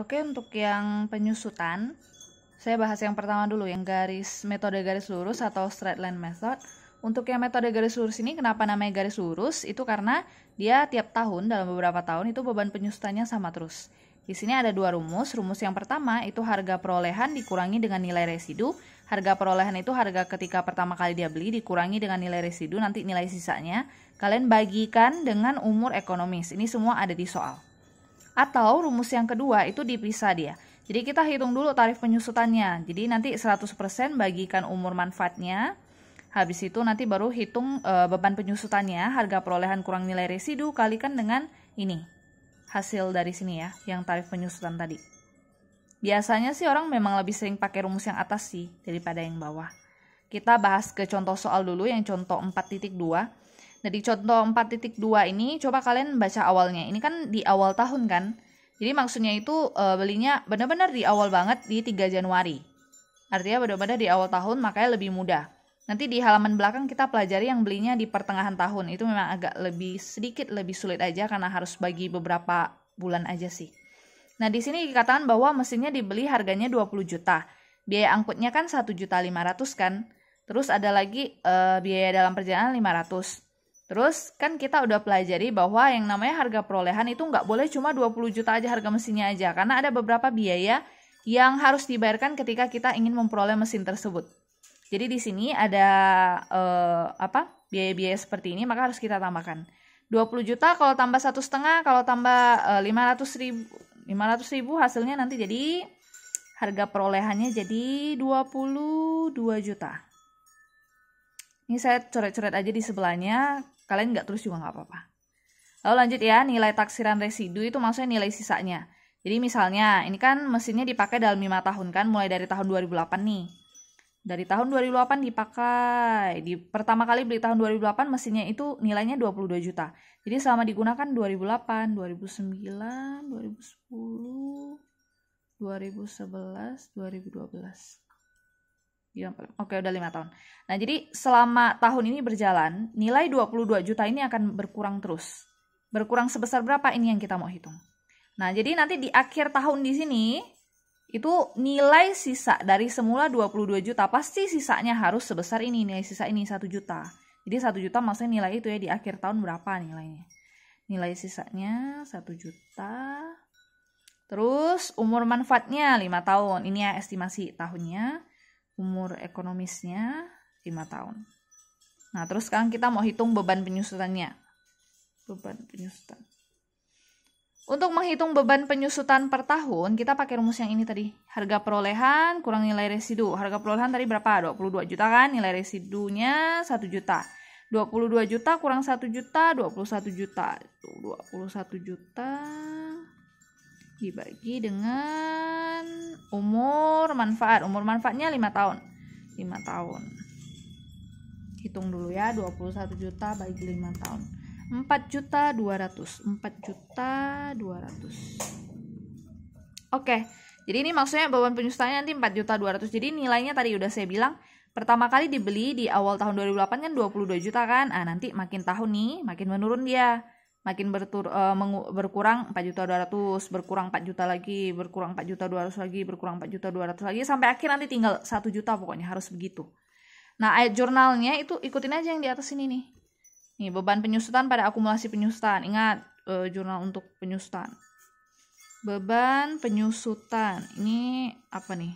Oke, untuk yang penyusutan, saya bahas yang pertama dulu, yang metode garis lurus atau straight line method. Untuk yang metode garis lurus ini, kenapa namanya garis lurus? Itu karena dia tiap tahun, dalam beberapa tahun, itu beban penyusutannya sama terus. Di sini ada dua rumus. Rumus yang pertama itu harga perolehan dikurangi dengan nilai residu. Harga perolehan itu harga ketika pertama kali dia beli dikurangi dengan nilai residu, nanti nilai sisanya. Kalian bagikan dengan umur ekonomis. Ini semua ada di soal. Atau rumus yang kedua itu dipisah dia. Jadi kita hitung dulu tarif penyusutannya. Jadi nanti 100% bagikan umur manfaatnya. Habis itu nanti baru hitung beban penyusutannya, harga perolehan kurang nilai residu kalikan dengan ini. Hasil dari sini ya, yang tarif penyusutan tadi. Biasanya sih orang memang lebih sering pakai rumus yang atas sih daripada yang bawah. Kita bahas ke contoh soal dulu yang contoh 4.2. Dari contoh 4.2 ini coba kalian baca awalnya. Ini kan di awal tahun kan. Jadi maksudnya itu belinya benar-benar di awal banget di 3 Januari. Artinya benar-benar di awal tahun, makanya lebih mudah. Nanti di halaman belakang kita pelajari yang belinya di pertengahan tahun. Itu memang agak sedikit lebih sulit aja karena harus bagi beberapa bulan aja sih. Nah, di sini dikatakan bahwa mesinnya dibeli harganya 20 juta. Biaya angkutnya kan 1.500.000 kan. Terus ada lagi biaya dalam perjalanan 500. Terus kan kita udah pelajari bahwa yang namanya harga perolehan itu nggak boleh cuma 20 juta aja harga mesinnya aja. Karena ada beberapa biaya yang harus dibayarkan ketika kita ingin memperoleh mesin tersebut. Jadi di sini ada biaya-biaya seperti ini, maka harus kita tambahkan. 20 juta kalau tambah 1,5, kalau tambah 500.000 hasilnya nanti jadi harga perolehannya jadi 22 juta. Ini saya coret-coret aja di sebelahnya, kalian nggak tulis juga nggak apa-apa. Lalu lanjut ya, nilai taksiran residu itu maksudnya nilai sisanya. Jadi misalnya, ini kan mesinnya dipakai dalam 5 tahun kan, mulai dari tahun 2008 nih. Dari tahun 2008 dipakai. Pertama kali beli tahun 2008 mesinnya itu nilainya 22 juta. Jadi selama digunakan 2008, 2009, 2010, 2011, 2012. Oke, udah 5 tahun. Nah, jadi selama tahun ini berjalan, nilai 22 juta ini akan berkurang terus. Berkurang sebesar berapa ini yang kita mau hitung. Nah, jadi nanti di akhir tahun di sini itu nilai sisa dari semula 22 juta, pasti sisanya harus sebesar ini, nilai sisa ini 1 juta. Jadi 1 juta maksudnya nilai itu ya di akhir tahun berapa nilainya. Nilai sisanya 1 juta. Terus umur manfaatnya 5 tahun. Ini ya estimasi tahunnya. Umur ekonomisnya 5 tahun. Nah, terus sekarang kita mau hitung beban penyusutannya. Beban penyusutan. Untuk menghitung beban penyusutan per tahun, kita pakai rumus yang ini tadi. Harga perolehan kurang nilai residu. Harga perolehan tadi berapa? 22 juta kan? Nilai residunya 1 juta. 22 juta kurang 1 juta, 21 juta. 21 juta dibagi dengan umur manfaat. Umur manfaatnya 5 tahun. 5 tahun. Hitung dulu ya, 21 juta bagi 5 tahun. 4.200.000. 4.200.000. Oke, jadi ini maksudnya beban penyusutannya nanti 4.200.000. Jadi nilainya tadi udah saya bilang, pertama kali dibeli di awal tahun 2008 kan 22 juta kan. Nanti makin tahun nih, makin menurun dia. Makin berkurang 4.200.000, berkurang 4 juta lagi, berkurang 4.200.000 lagi, berkurang 4.200.000 lagi, sampai akhir nanti tinggal 1 juta pokoknya, harus begitu. Nah, ayat jurnalnya itu ikutin aja yang di atas ini nih. Nih, beban penyusutan pada akumulasi penyusutan. Ingat, jurnal untuk penyusutan. Beban penyusutan. Ini apa nih?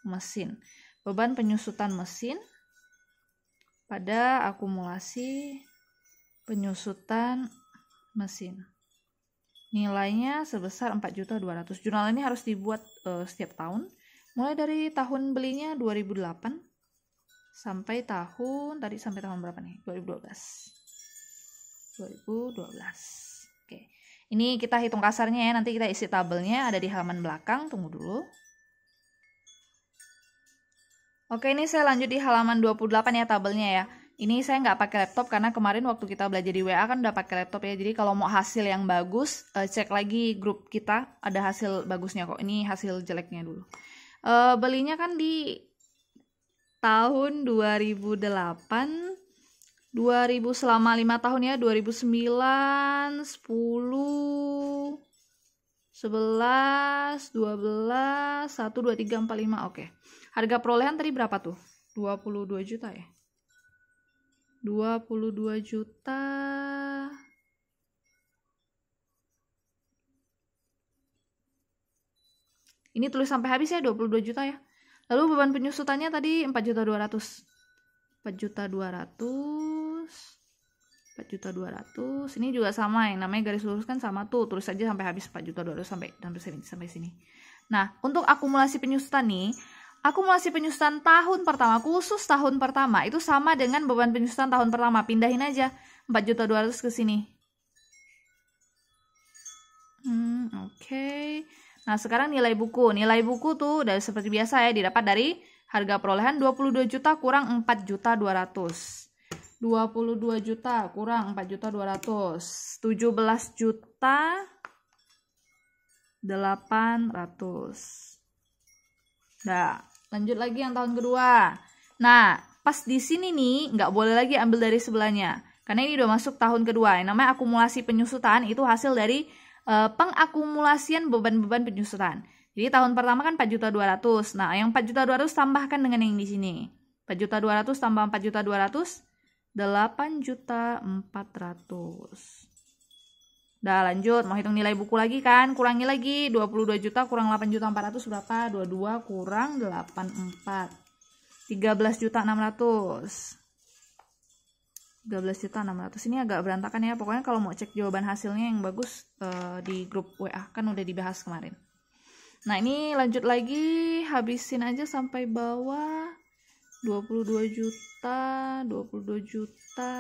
Mesin. Beban penyusutan mesin pada akumulasi penyusutan mesin. Nilainya sebesar 4.200.000. Jurnal ini harus dibuat setiap tahun. Mulai dari tahun belinya 2008 sampai tahun berapa nih? 2012. Oke. Ini kita hitung kasarnya ya, nanti kita isi tabelnya ada di halaman belakang, tunggu dulu. Oke, ini saya lanjut di halaman 28 ya tabelnya ya. Ini saya nggak pakai laptop karena kemarin waktu kita belajar di WA kan udah pakai laptop ya. Jadi kalau mau hasil yang bagus, cek lagi grup kita, ada hasil bagusnya kok. Ini hasil jeleknya dulu. Belinya kan di tahun 2008, 2000 selama 5 tahun ya, 2009, 10, 11, 12, 1, 2, 3, 4, 5. Oke. Harga perolehan tadi berapa tuh? 22 juta ya? 22 juta. Ini tulis sampai habis ya, 22 juta ya. Lalu beban penyusutannya tadi 4.200.000. 4.200.000. 4.200.000. Ini juga sama, yang namanya garis lurus kan sama tuh. Tulis aja sampai habis 4.200.000 sampai sini. Nah, untuk akumulasi penyusutan nih, akumulasi penyusutan tahun pertama, khusus tahun pertama itu sama dengan beban penyusutan tahun pertama. Pindahin aja 4.200.000 ke sini. Oke. Nah, sekarang nilai buku. Nilai buku tuh udah seperti biasa ya, didapat dari harga perolehan 22 juta kurang 4.200.000. 22 juta kurang 4.200.000. 17 juta 800. Nah, lanjut lagi yang tahun kedua. Nah, pas di sini nih nggak boleh lagi ambil dari sebelahnya, karena ini udah masuk tahun kedua. Yang namanya akumulasi penyusutan itu hasil dari pengakumulasian beban-beban penyusutan. Jadi tahun pertama kan 4.200.000. Nah, yang 4.200.000 tambahkan dengan yang di sini. 4.200.000 tambah 4.200.000, 8.400.000. Udah lanjut, mau hitung nilai buku lagi kan? Kurangi lagi, 22 juta kurang 8.400.000 berapa? 22 kurang 84. 13.600.000. 13.600.000. Ini agak berantakan ya. Pokoknya kalau mau cek jawaban hasilnya yang bagus di grup WA, kan udah dibahas kemarin. Nah, ini lanjut lagi, habisin aja sampai bawah. 22 juta, 22 juta.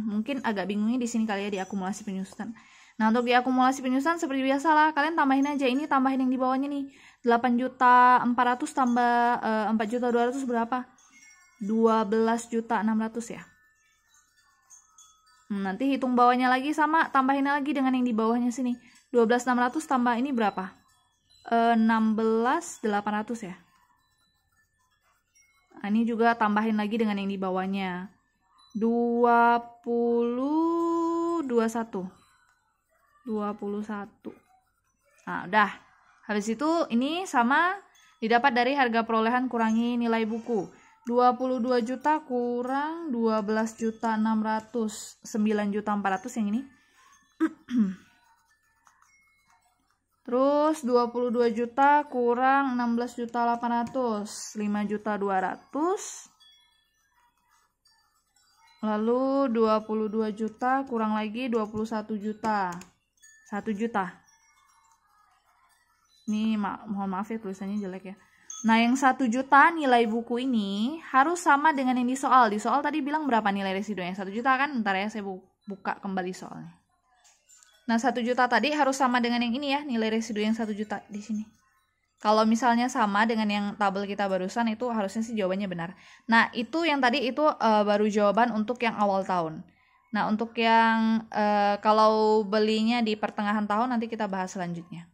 Mungkin agak bingungnya di sini kali ya, di akumulasi penyusutan. Nah, untuk di akumulasi penyusutan seperti biasa lah, kalian tambahin aja. Ini tambahin yang di bawahnya nih. 8.400.000 tambah 4.200.000 berapa? 12.600.000 ya. Nanti hitung bawahnya lagi sama, tambahin lagi dengan yang di bawahnya sini. 12.600 tambah ini berapa? 16.800 ya. Nah, ini juga tambahin lagi dengan yang di bawahnya. 21. Nah, udah. Habis itu ini sama didapat dari harga perolehan kurangi nilai buku. 22 juta kurang 12.600, 9.400 yang ini. Terus 22 juta kurang 16.800, 5.200. Lalu 22 juta kurang lagi 21 juta. 1 juta. Ini mohon maaf ya tulisannya jelek ya. Nah, yang 1 juta nilai buku ini harus sama dengan yang di soal. Di soal tadi bilang berapa nilai residu yang 1 juta kan? Bentar ya, saya buka kembali soalnya. Nah, 1 juta tadi harus sama dengan yang ini ya, nilai residu yang 1 juta di sini. Kalau misalnya sama dengan yang tabel kita barusan, itu harusnya sih jawabannya benar. Nah, itu yang tadi itu baru jawaban untuk yang awal tahun. Nah, untuk yang kalau belinya di pertengahan tahun nanti kita bahas selanjutnya.